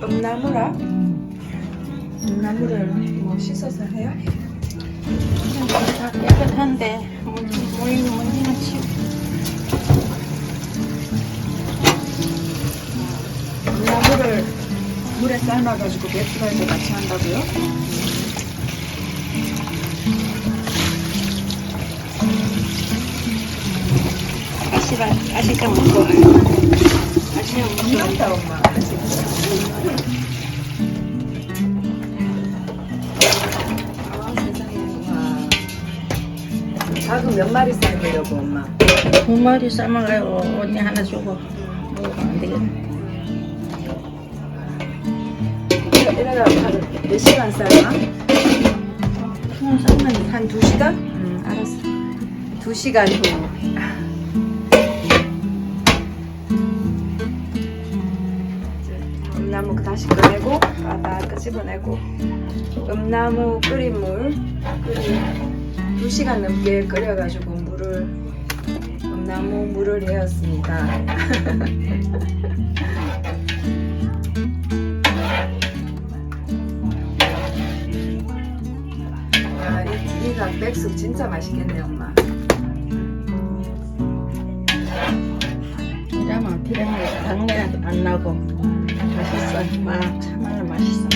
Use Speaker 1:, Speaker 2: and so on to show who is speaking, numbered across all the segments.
Speaker 1: 음나무라? 음나무를 뭐 씻어서 해요?
Speaker 2: 다 깨끗한데 먼지는 치우고.
Speaker 1: 음나무를 물에 삶아가지고 배추갈도 같이 한다고요?
Speaker 2: 아시가 먹고. 아시가 먹고.
Speaker 1: 귀엽다 엄마. 아 세상에. 와. 닭은 몇 마리 삶으려고 엄마?
Speaker 2: 2마리 삶아가요. 언니 하나 주고 먹으면 안 되겠네.
Speaker 1: 이래가 몇 시간 삶아?
Speaker 2: 그냥 삶으면
Speaker 1: 한 2시간? 알았어. 2시간 후. 음나무 다시 꺼내고 바다 끄집어내고 음나무 끓인 물 2시간 넘게 끓여가지고 음나무 물을 내었습니다. 아, 이 닭백숙 진짜 맛있겠네 엄마.
Speaker 2: 이러면 비린내가 당내도 안 나고 맛있어. 참말로 맛있어.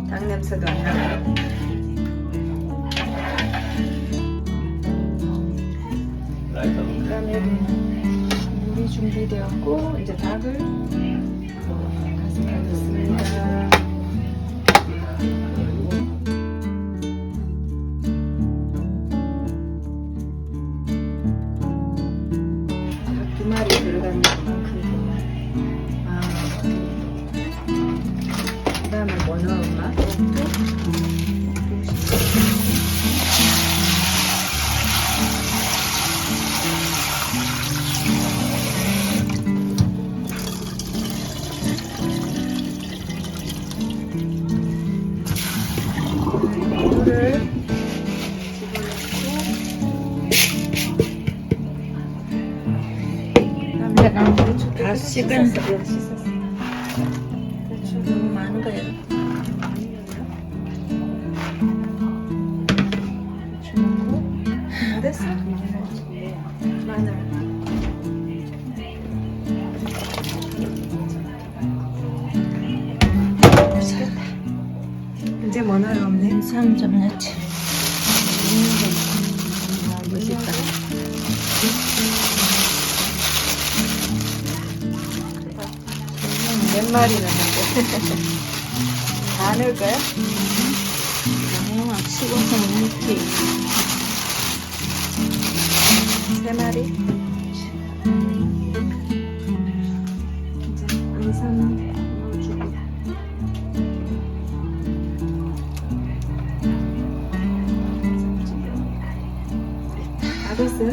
Speaker 1: 닭 냄새도 안 나고. 그러면 물이 준비되었고 이제 닭을 가져가겠습니다. 닭 2마리 들어가는 만큼. 아, 그 다음에 뭐 넣어 엄마? 물을 집어넣고
Speaker 2: 다 씻은
Speaker 1: 씻었어.
Speaker 2: 배추 너무 많은 거예요.
Speaker 1: 배추 넣고 다 됐어. 마늘. 맛있겠다. 이제 뭐 넣어요 언니?
Speaker 2: 상점 야채.
Speaker 1: 맛있다. 몇 마리 넣는데? 다 넣을 거야?
Speaker 2: 양념 식어서 먹지.
Speaker 1: 3마리? 이제 안산 넣어주고. 다 됐어요?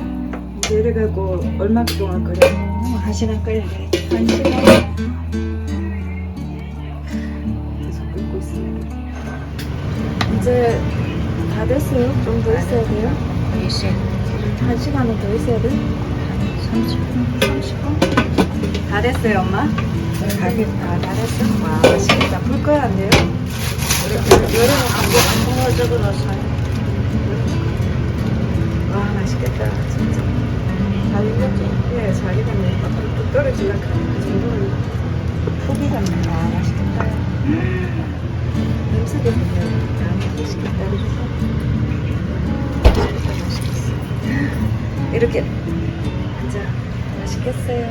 Speaker 1: 이제 이래가고 얼마 동안 끓여?
Speaker 2: 1시간 끓여야 돼.
Speaker 1: 1시간? 계속 끓고 있습니다. 이제 다 됐어요? 좀 더 있어야 돼요? 1시간은 더 있어야 돼?
Speaker 2: 30분.
Speaker 1: 30분? 다 됐어요 엄마? 가겠다. 다 됐어? 와 맛있겠다. 불 꺼야 안 돼요?
Speaker 2: 여름은 안 구워져도 넣어서.
Speaker 1: 와 맛있겠다 진짜. 잘 익었지? 네, 잘 익었네. 뚝 떨어지려고 그 정도로 푹 익었네. 와 맛있겠다. 냄새도 좋네요. 아 맛있겠다. 맛있겠어. 이렇게 진짜 맛있겠어요.